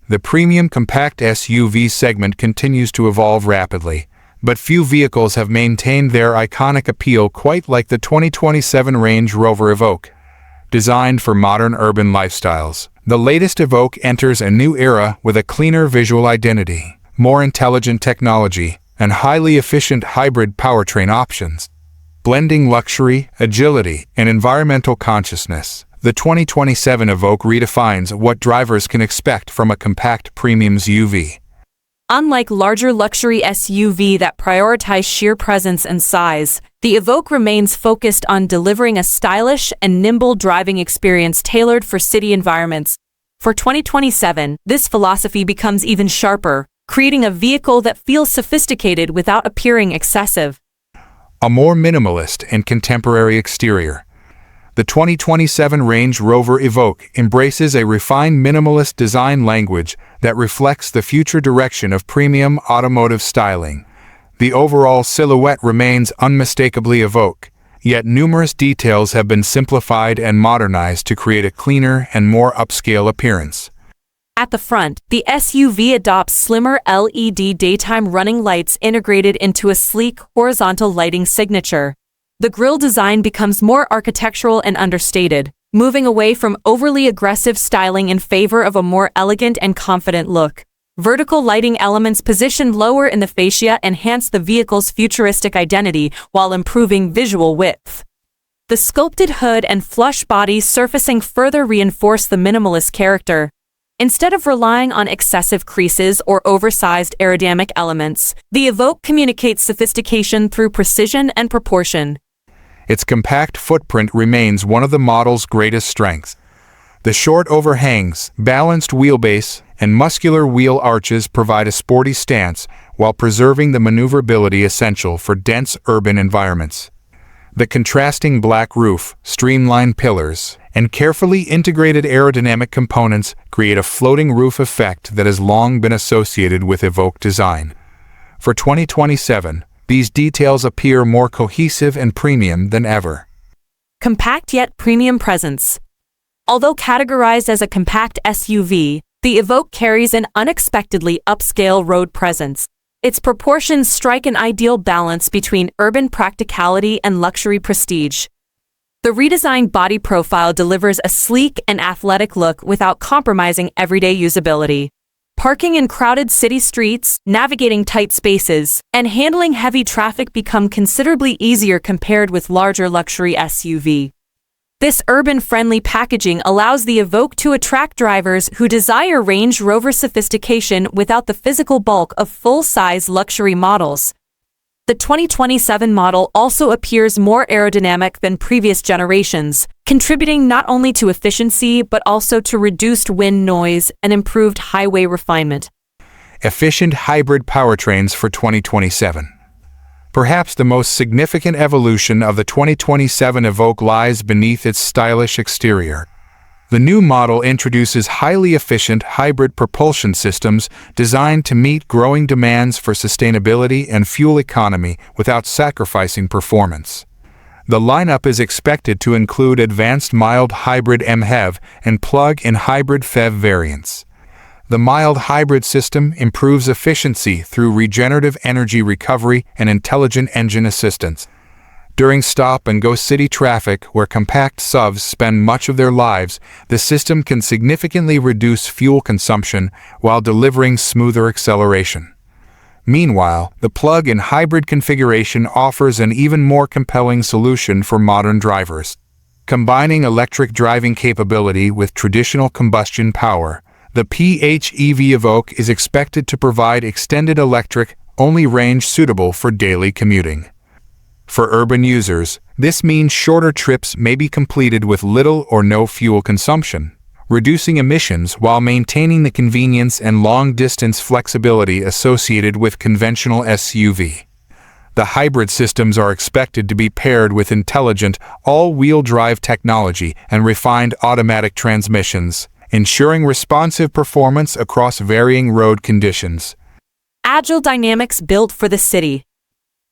The premium compact SUV segment continues to evolve rapidly, but few vehicles have maintained their iconic appeal quite like the 2027 Range Rover Evoque. Designed for modern urban lifestyles, the latest Evoque enters a new era with a cleaner visual identity, more intelligent technology, and highly efficient hybrid powertrain options. Blending luxury, agility, and environmental consciousness, the 2027 Evoque redefines what drivers can expect from a compact premium SUV. Unlike larger luxury SUV that prioritize sheer presence and size, the Evoque remains focused on delivering a stylish and nimble driving experience tailored for city environments. For 2027, this philosophy becomes even sharper, creating a vehicle that feels sophisticated without appearing excessive. A more minimalist and contemporary exterior. The 2027 Range Rover Evoque embraces a refined minimalist design language that reflects the future direction of premium automotive styling. The overall silhouette remains unmistakably Evoque, yet numerous details have been simplified and modernized to create a cleaner and more upscale appearance. At the front, the SUV adopts slimmer LED daytime running lights integrated into a sleek, horizontal lighting signature. The grille design becomes more architectural and understated, moving away from overly aggressive styling in favor of a more elegant and confident look. Vertical lighting elements positioned lower in the fascia enhance the vehicle's futuristic identity while improving visual width. The sculpted hood and flush body surfacing further reinforce the minimalist character. Instead of relying on excessive creases or oversized aerodynamic elements, the Evoque communicates sophistication through precision and proportion. Its compact footprint remains one of the model's greatest strengths. The short overhangs, balanced wheelbase, and muscular wheel arches provide a sporty stance while preserving the maneuverability essential for dense urban environments. The contrasting black roof, streamlined pillars, and carefully integrated aerodynamic components create a floating roof effect that has long been associated with Evoque design. For 2027, these details appear more cohesive and premium than ever. Compact yet premium presence. Although categorized as a compact SUV, the Evoque carries an unexpectedly upscale road presence. Its proportions strike an ideal balance between urban practicality and luxury prestige. The redesigned body profile delivers a sleek and athletic look without compromising everyday usability. Parking in crowded city streets, navigating tight spaces, and handling heavy traffic become considerably easier compared with larger luxury SUV. This urban-friendly packaging allows the Evoque to attract drivers who desire Range Rover sophistication without the physical bulk of full-size luxury models. The 2027 model also appears more aerodynamic than previous generations, contributing not only to efficiency but also to reduced wind noise and improved highway refinement. Efficient hybrid powertrains for 2027. Perhaps the most significant evolution of the 2027 Evoque lies beneath its stylish exterior. The new model introduces highly efficient hybrid propulsion systems designed to meet growing demands for sustainability and fuel economy without sacrificing performance. The lineup is expected to include advanced mild hybrid MHEV and plug-in hybrid PHEV variants. The mild hybrid system improves efficiency through regenerative energy recovery and intelligent engine assistance. During stop-and-go city traffic, where compact SUVs spend much of their lives, the system can significantly reduce fuel consumption while delivering smoother acceleration. Meanwhile, the plug-in hybrid configuration offers an even more compelling solution for modern drivers. Combining electric driving capability with traditional combustion power, the PHEV Evoque is expected to provide extended electric-only range suitable for daily commuting. For urban users, this means shorter trips may be completed with little or no fuel consumption, reducing emissions while maintaining the convenience and long-distance flexibility associated with conventional SUV. The hybrid systems are expected to be paired with intelligent, all-wheel drive technology and refined automatic transmissions, ensuring responsive performance across varying road conditions. Agile dynamics built for the city.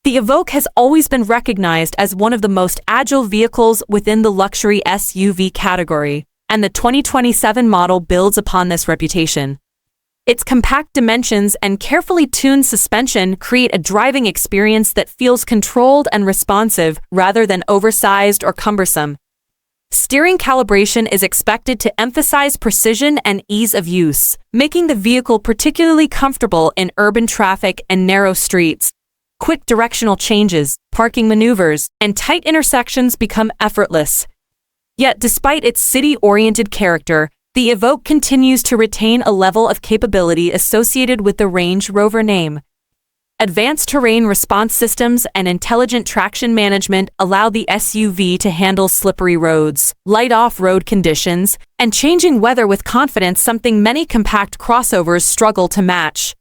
The Evoque has always been recognized as one of the most agile vehicles within the luxury SUV category, and the 2027 model builds upon this reputation. Its compact dimensions and carefully tuned suspension create a driving experience that feels controlled and responsive rather than oversized or cumbersome. Steering calibration is expected to emphasize precision and ease of use, making the vehicle particularly comfortable in urban traffic and narrow streets. Quick directional changes, parking maneuvers, and tight intersections become effortless. Yet, despite its city-oriented character, the Evoque continues to retain a level of capability associated with the Range Rover name. Advanced terrain response systems and intelligent traction management allow the SUV to handle slippery roads, light off-road conditions, and changing weather with confidence, something many compact crossovers struggle to match.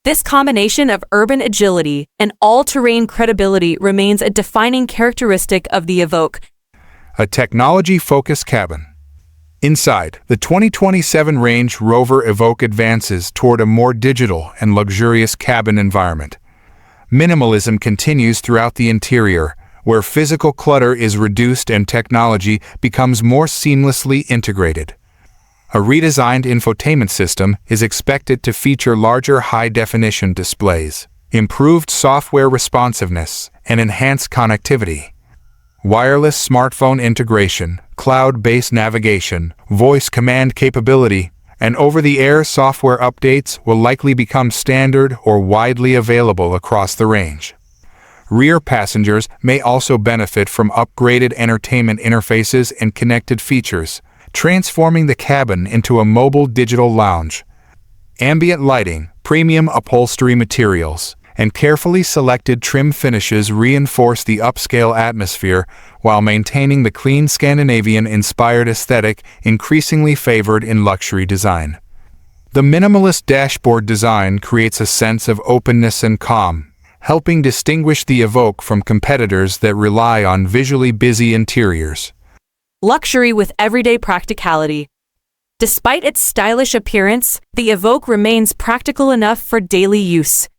This combination of urban agility and all-terrain credibility remains a defining characteristic of the Evoque. A technology-focused cabin. Inside, the 2027 Range Rover Evoque advances toward a more digital and luxurious cabin environment. Minimalism continues throughout the interior, where physical clutter is reduced and technology becomes more seamlessly integrated. A redesigned infotainment system is expected to feature larger high-definition displays, improved software responsiveness, and enhanced connectivity. Wireless smartphone integration, cloud-based navigation, voice command capability, and over-the-air software updates will likely become standard or widely available across the range. Rear passengers may also benefit from upgraded entertainment interfaces and connected features, transforming the cabin into a mobile digital lounge. Ambient lighting, premium upholstery materials, and carefully selected trim finishes reinforce the upscale atmosphere while maintaining the clean Scandinavian-inspired aesthetic increasingly favored in luxury design. The minimalist dashboard design creates a sense of openness and calm, helping distinguish the Evoque from competitors that rely on visually busy interiors. Luxury with everyday practicality. Despite its stylish appearance, the Evoque remains practical enough for daily use.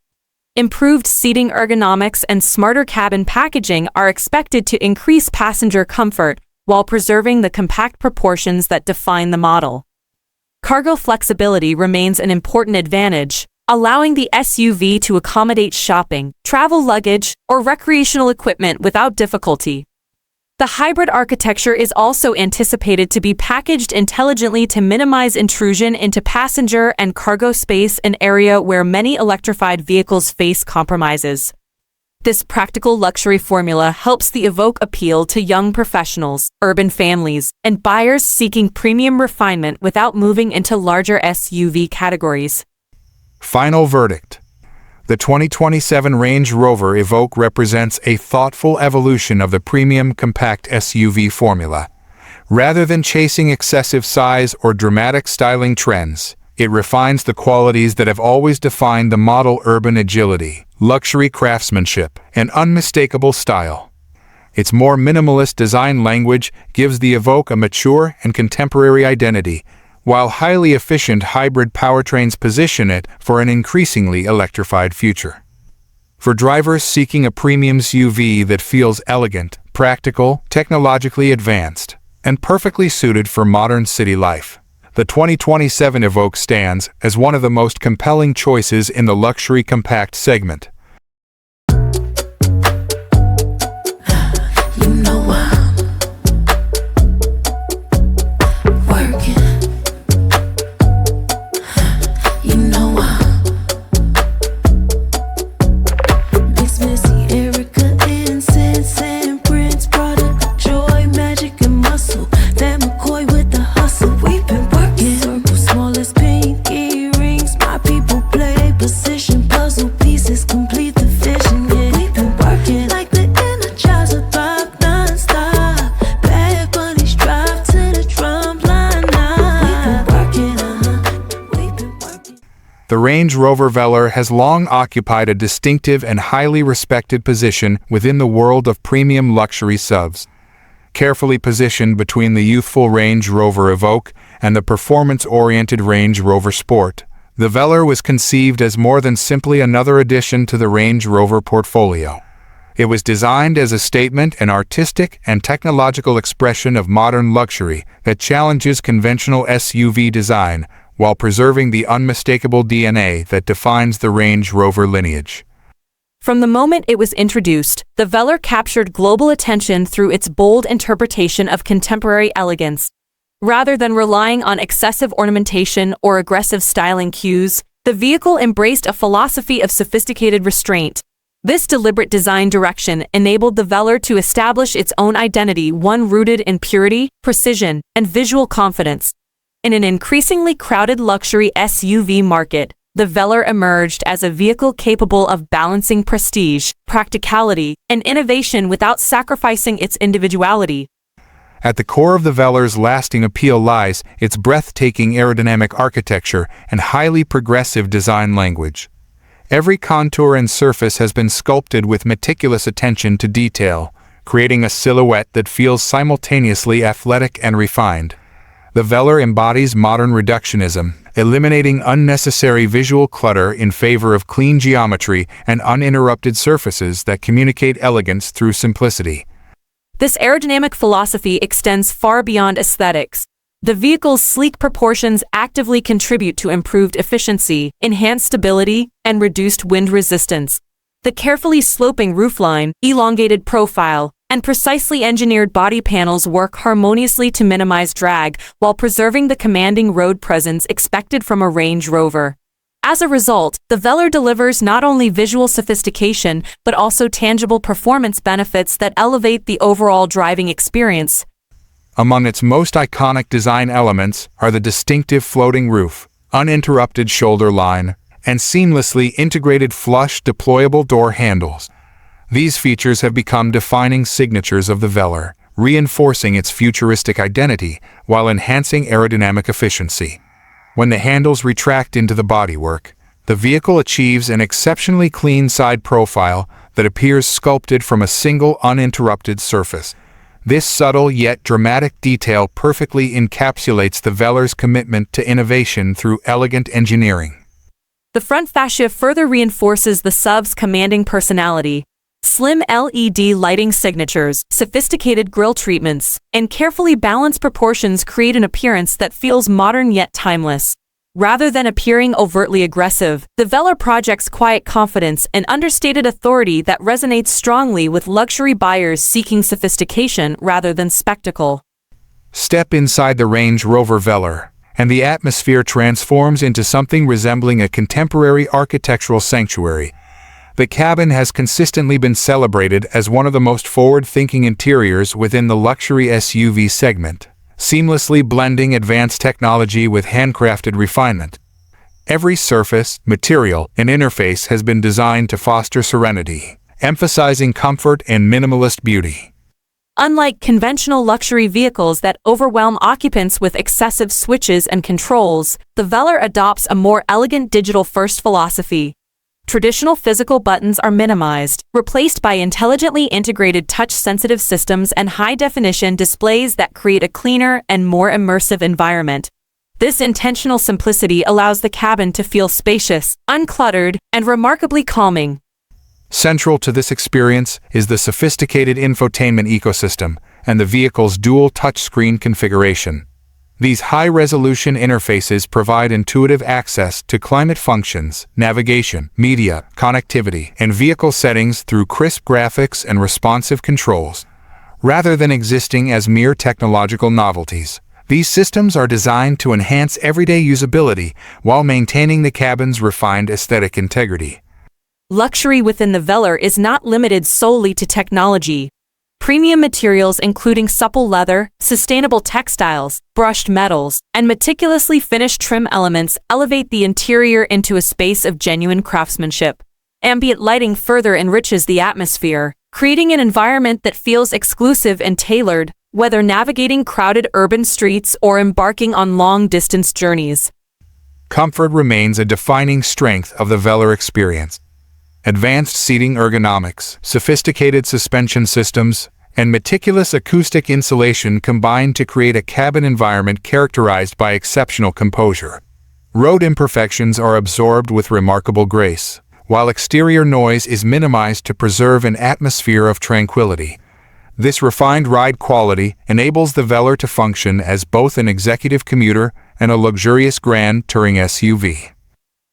Improved seating ergonomics and smarter cabin packaging are expected to increase passenger comfort while preserving the compact proportions that define the model. Cargo flexibility remains an important advantage, allowing the SUV to accommodate shopping, travel luggage, or recreational equipment without difficulty. The hybrid architecture is also anticipated to be packaged intelligently to minimize intrusion into passenger and cargo space, an area where many electrified vehicles face compromises. This practical luxury formula helps the Evoque appeal to young professionals, urban families, and buyers seeking premium refinement without moving into larger SUV categories. Final verdict. The 2027 Range Rover Evoque represents a thoughtful evolution of the premium compact SUV formula. Rather than chasing excessive size or dramatic styling trends, it refines the qualities that have always defined the model: urban agility, luxury craftsmanship, and unmistakable style. Its more minimalist design language gives the Evoque a mature and contemporary identity, while highly efficient hybrid powertrains position it for an increasingly electrified future. For drivers seeking a premium SUV that feels elegant, practical, technologically advanced, and perfectly suited for modern city life, the 2027 Evoque stands as one of the most compelling choices in the luxury compact segment. The Range Rover Velar has long occupied a distinctive and highly respected position within the world of premium luxury SUVs. Carefully positioned between the youthful Range Rover Evoque and the performance-oriented Range Rover Sport, the Velar was conceived as more than simply another addition to the Range Rover portfolio. It was designed as a statement, an artistic and technological expression of modern luxury that challenges conventional SUV design while preserving the unmistakable DNA that defines the Range Rover lineage. From the moment it was introduced, the Velar captured global attention through its bold interpretation of contemporary elegance. Rather than relying on excessive ornamentation or aggressive styling cues, the vehicle embraced a philosophy of sophisticated restraint. This deliberate design direction enabled the Velar to establish its own identity, one rooted in purity, precision, and visual confidence. In an increasingly crowded luxury SUV market, the Velar emerged as a vehicle capable of balancing prestige, practicality, and innovation without sacrificing its individuality. At the core of the Velar's lasting appeal lies its breathtaking aerodynamic architecture and highly progressive design language. Every contour and surface has been sculpted with meticulous attention to detail, creating a silhouette that feels simultaneously athletic and refined. The Velar embodies modern reductionism, eliminating unnecessary visual clutter in favor of clean geometry and uninterrupted surfaces that communicate elegance through simplicity. This aerodynamic philosophy extends far beyond aesthetics. The vehicle's sleek proportions actively contribute to improved efficiency, enhanced stability, and reduced wind resistance. The carefully sloping roofline, elongated profile, and precisely engineered body panels work harmoniously to minimize drag while preserving the commanding road presence expected from a Range Rover. As a result, the Velar delivers not only visual sophistication but also tangible performance benefits that elevate the overall driving experience. Among its most iconic design elements are the distinctive floating roof, uninterrupted shoulder line, and seamlessly integrated flush deployable door handles. These features have become defining signatures of the Velar, reinforcing its futuristic identity while enhancing aerodynamic efficiency. When the handles retract into the bodywork, the vehicle achieves an exceptionally clean side profile that appears sculpted from a single uninterrupted surface. This subtle yet dramatic detail perfectly encapsulates the Velar's commitment to innovation through elegant engineering. The front fascia further reinforces the SUV's commanding personality. Slim LED lighting signatures, sophisticated grille treatments, and carefully balanced proportions create an appearance that feels modern yet timeless. Rather than appearing overtly aggressive, the Velar projects quiet confidence and understated authority that resonates strongly with luxury buyers seeking sophistication rather than spectacle. Step inside the Range Rover Velar, and the atmosphere transforms into something resembling a contemporary architectural sanctuary. The cabin has consistently been celebrated as one of the most forward-thinking interiors within the luxury SUV segment, seamlessly blending advanced technology with handcrafted refinement. Every surface, material, and interface has been designed to foster serenity, emphasizing comfort and minimalist beauty. Unlike conventional luxury vehicles that overwhelm occupants with excessive switches and controls, the Velar adopts a more elegant digital-first philosophy. Traditional physical buttons are minimized, replaced by intelligently integrated touch-sensitive systems and high-definition displays that create a cleaner and more immersive environment. This intentional simplicity allows the cabin to feel spacious, uncluttered, and remarkably calming. Central to this experience is the sophisticated infotainment ecosystem and the vehicle's dual touchscreen configuration. These high-resolution interfaces provide intuitive access to climate functions, navigation, media, connectivity, and vehicle settings through crisp graphics and responsive controls. Rather than existing as mere technological novelties, these systems are designed to enhance everyday usability while maintaining the cabin's refined aesthetic integrity. Luxury within the Velar is not limited solely to technology. Premium materials including supple leather, sustainable textiles, brushed metals, and meticulously finished trim elements elevate the interior into a space of genuine craftsmanship. Ambient lighting further enriches the atmosphere, creating an environment that feels exclusive and tailored, whether navigating crowded urban streets or embarking on long-distance journeys. Comfort remains a defining strength of the Velar experience. Advanced seating ergonomics, sophisticated suspension systems, and meticulous acoustic insulation combine to create a cabin environment characterized by exceptional composure. Road imperfections are absorbed with remarkable grace, while exterior noise is minimized to preserve an atmosphere of tranquility. This refined ride quality enables the Velar to function as both an executive commuter and a luxurious grand touring SUV.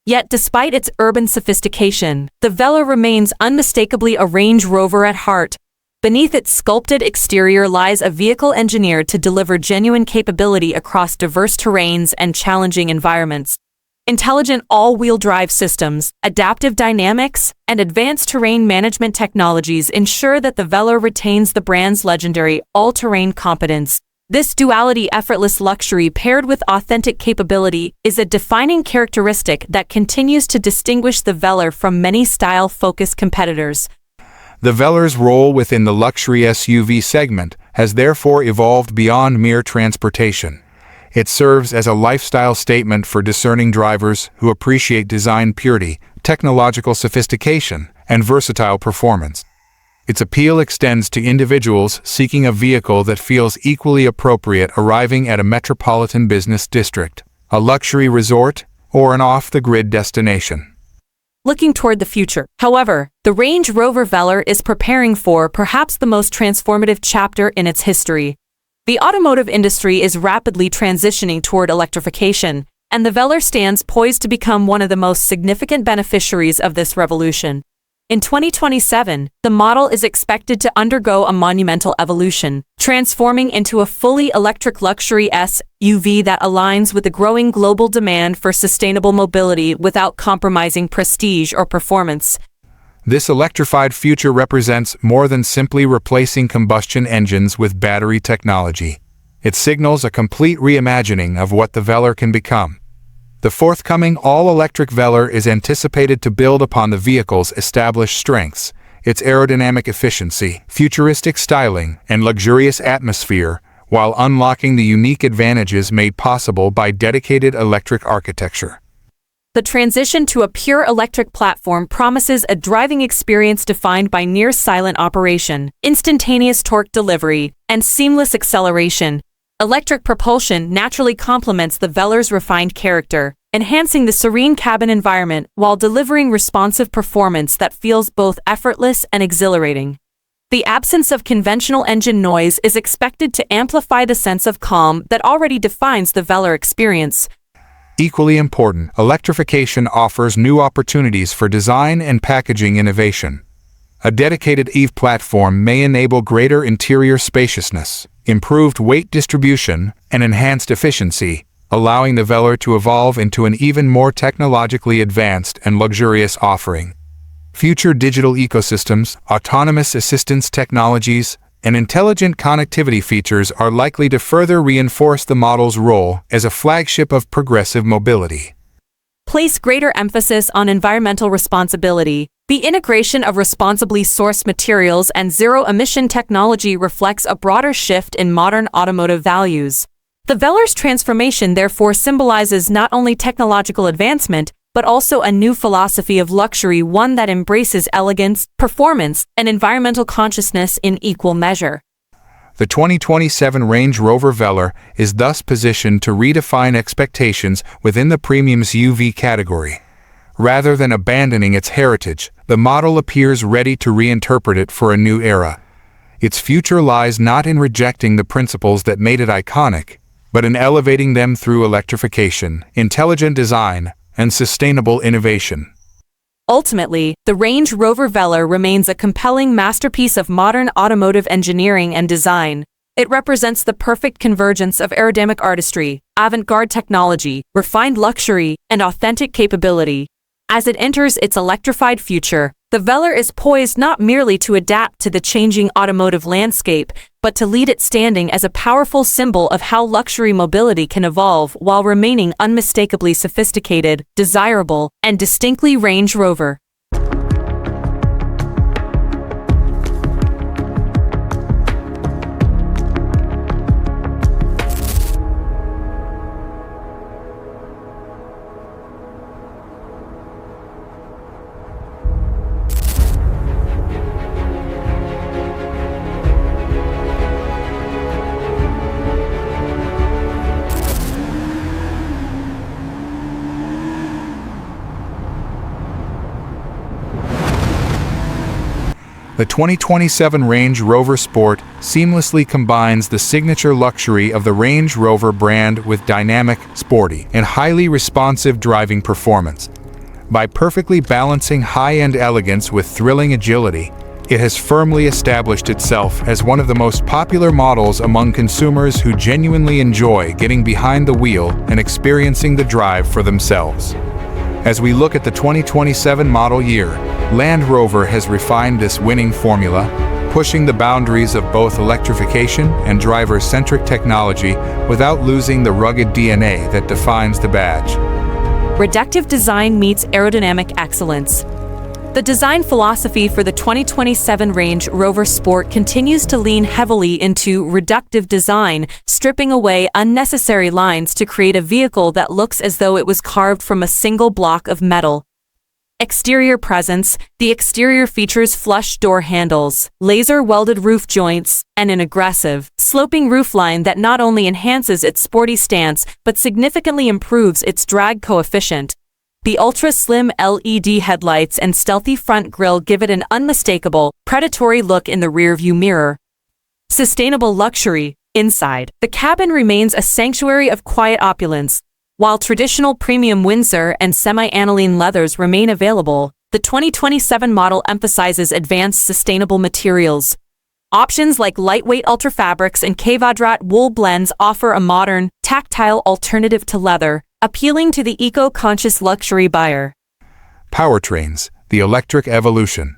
Yet despite its urban sophistication, the Velar remains unmistakably a Range Rover at heart. Beneath its sculpted exterior lies a vehicle engineered to deliver genuine capability across diverse terrains and challenging environments. Intelligent all-wheel drive systems, adaptive dynamics, and advanced terrain management technologies ensure that the Velar retains the brand's legendary all-terrain competence. This duality, effortless luxury paired with authentic capability, is a defining characteristic that continues to distinguish the Velar from many style-focused competitors. The Velar's role within the luxury SUV segment has therefore evolved beyond mere transportation. It serves as a lifestyle statement for discerning drivers who appreciate design purity, technological sophistication, and versatile performance. Its appeal extends to individuals seeking a vehicle that feels equally appropriate arriving at a metropolitan business district, a luxury resort, or an off-the-grid destination. Looking toward the future, however, the Range Rover Velar is preparing for perhaps the most transformative chapter in its history. The automotive industry is rapidly transitioning toward electrification, and the Velar stands poised to become one of the most significant beneficiaries of this revolution. In 2027, the model is expected to undergo a monumental evolution, transforming into a fully electric luxury SUV that aligns with the growing global demand for sustainable mobility without compromising prestige or performance. This electrified future represents more than simply replacing combustion engines with battery technology. It signals a complete reimagining of what the Velar can become. The forthcoming all-electric Velar is anticipated to build upon the vehicle's established strengths, its aerodynamic efficiency, futuristic styling, and luxurious atmosphere, while unlocking the unique advantages made possible by dedicated electric architecture. The transition to a pure electric platform promises a driving experience defined by near-silent operation, instantaneous torque delivery, and seamless acceleration. Electric propulsion naturally complements the Velar's refined character, enhancing the serene cabin environment while delivering responsive performance that feels both effortless and exhilarating. The absence of conventional engine noise is expected to amplify the sense of calm that already defines the Velar experience. Equally important, electrification offers new opportunities for design and packaging innovation. A dedicated EV platform may enable greater interior spaciousness, improved weight distribution, and enhanced efficiency, allowing the Velar to evolve into an even more technologically advanced and luxurious offering. Future digital ecosystems, autonomous assistance technologies, and intelligent connectivity features are likely to further reinforce the model's role as a flagship of progressive mobility. Place greater emphasis on environmental responsibility. The integration of responsibly sourced materials and zero-emission technology reflects a broader shift in modern automotive values. The Velar's transformation therefore symbolizes not only technological advancement, but also a new philosophy of luxury, one that embraces elegance, performance, and environmental consciousness in equal measure. The 2027 Range Rover Velar is thus positioned to redefine expectations within the premium SUV category. Rather than abandoning its heritage, the model appears ready to reinterpret it for a new era. Its future lies not in rejecting the principles that made it iconic, but in elevating them through electrification, intelligent design, and sustainable innovation. Ultimately, the Range Rover Velar remains a compelling masterpiece of modern automotive engineering and design. It represents the perfect convergence of aerodynamic artistry, avant-garde technology, refined luxury, and authentic capability. As it enters its electrified future, the Velar is poised not merely to adapt to the changing automotive landscape, but to lead it standing as a powerful symbol of how luxury mobility can evolve while remaining unmistakably sophisticated, desirable, and distinctly Range Rover. The 2027 Range Rover Sport seamlessly combines the signature luxury of the Range Rover brand with dynamic, sporty, and highly responsive driving performance. By perfectly balancing high-end elegance with thrilling agility, it has firmly established itself as one of the most popular models among consumers who genuinely enjoy getting behind the wheel and experiencing the drive for themselves. As we look at the 2027 model year, Land Rover has refined this winning formula, pushing the boundaries of both electrification and driver-centric technology without losing the rugged DNA that defines the badge. Reductive design meets aerodynamic excellence. The design philosophy for the 2027 Range Rover Sport continues to lean heavily into reductive design, stripping away unnecessary lines to create a vehicle that looks as though it was carved from a single block of metal. Exterior presence. The exterior features flush door handles, laser-welded roof joints, and an aggressive, sloping roofline that not only enhances its sporty stance but significantly improves its drag coefficient. The ultra-slim LED headlights and stealthy front grille give it an unmistakable, predatory look in the rearview mirror. Sustainable luxury. Inside, the cabin remains a sanctuary of quiet opulence. While traditional premium Windsor and semi-aniline leathers remain available, the 2027 model emphasizes advanced sustainable materials. Options like lightweight ultra-fabrics and Kvadrat wool blends offer a modern, tactile alternative to leather, appealing to the eco-conscious luxury buyer. Powertrains, the electric evolution.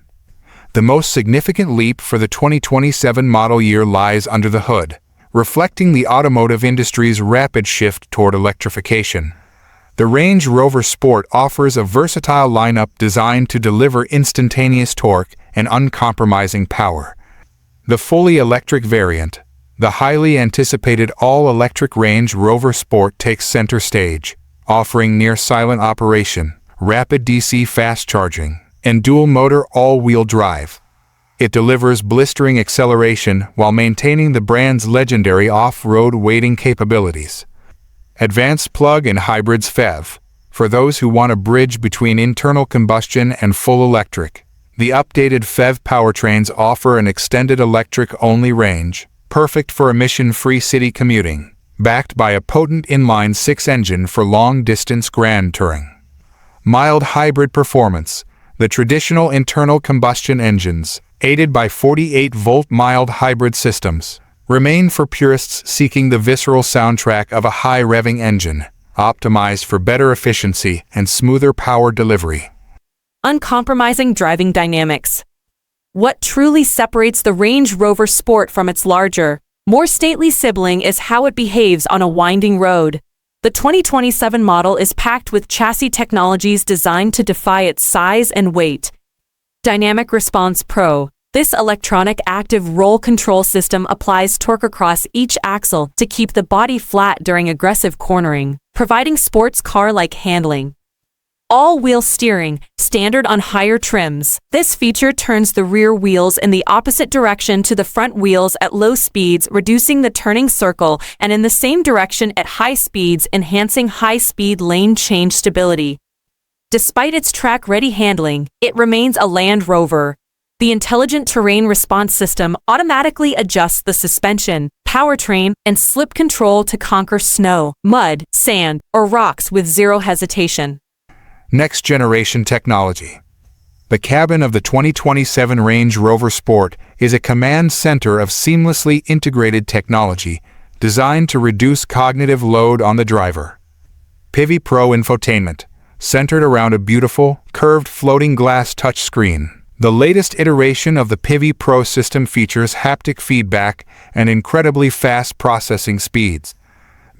The most significant leap for the 2027 model year lies under the hood, reflecting the automotive industry's rapid shift toward electrification. The Range Rover Sport offers a versatile lineup designed to deliver instantaneous torque and uncompromising power. The fully electric variant, the highly anticipated all-electric Range Rover Sport, takes center stage, offering near-silent operation, rapid DC fast charging, and dual-motor all-wheel drive. It delivers blistering acceleration while maintaining the brand's legendary off-road weighting capabilities. Advanced plug-in hybrids FEV, for those who want a bridge between internal combustion and full electric. The updated FEV powertrains offer an extended electric-only range, perfect for emission-free city commuting, backed by a potent inline-six engine for long-distance grand touring. Mild hybrid performance. The traditional internal combustion engines, aided by 48-volt mild hybrid systems, remain for purists seeking the visceral soundtrack of a high-revving engine, optimized for better efficiency and smoother power delivery. Uncompromising driving dynamics. What truly separates the Range Rover Sport from its larger, more stately sibling is how it behaves on a winding road. The 2027 model is packed with chassis technologies designed to defy its size and weight. Dynamic Response Pro. This electronic active roll control system applies torque across each axle to keep the body flat during aggressive cornering, providing sports car-like handling. All-wheel steering, standard on higher trims. This feature turns the rear wheels in the opposite direction to the front wheels at low speeds, reducing the turning circle, and in the same direction at high speeds, enhancing high-speed lane change stability. Despite its track-ready handling, it remains a Land Rover. The intelligent terrain response system automatically adjusts the suspension, powertrain, and slip control to conquer snow, mud, sand, or rocks with zero hesitation. Next-generation technology. The cabin of the 2027 Range Rover Sport is a command center of seamlessly integrated technology designed to reduce cognitive load on the driver. Pivi Pro infotainment, centered around a beautiful, curved floating glass touchscreen. The latest iteration of the Pivi Pro system features haptic feedback and incredibly fast processing speeds.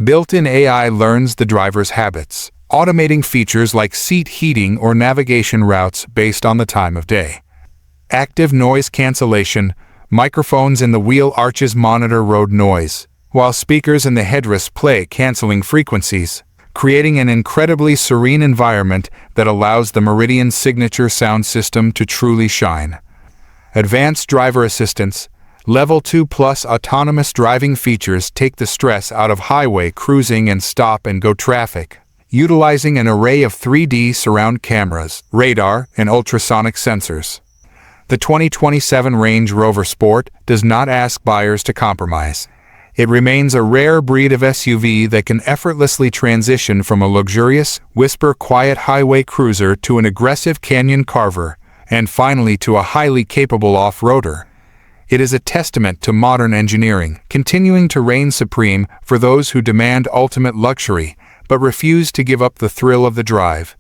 Built-in AI learns the driver's habits, automating features like seat heating or navigation routes based on the time of day. Active noise cancellation. Microphones in the wheel arches monitor road noise, while speakers in the headrest play canceling frequencies, creating an incredibly serene environment that allows the Meridian signature sound system to truly shine. Advanced driver assistance. Level 2 Plus autonomous driving features take the stress out of highway cruising and stop-and-go traffic, utilizing an array of 3D surround cameras, radar, and ultrasonic sensors. The 2027 Range Rover Sport does not ask buyers to compromise. It remains a rare breed of SUV that can effortlessly transition from a luxurious, whisper-quiet highway cruiser to an aggressive canyon carver, and finally to a highly capable off-roader. It is a testament to modern engineering, continuing to reign supreme for those who demand ultimate luxury, but refuse to give up the thrill of the drive.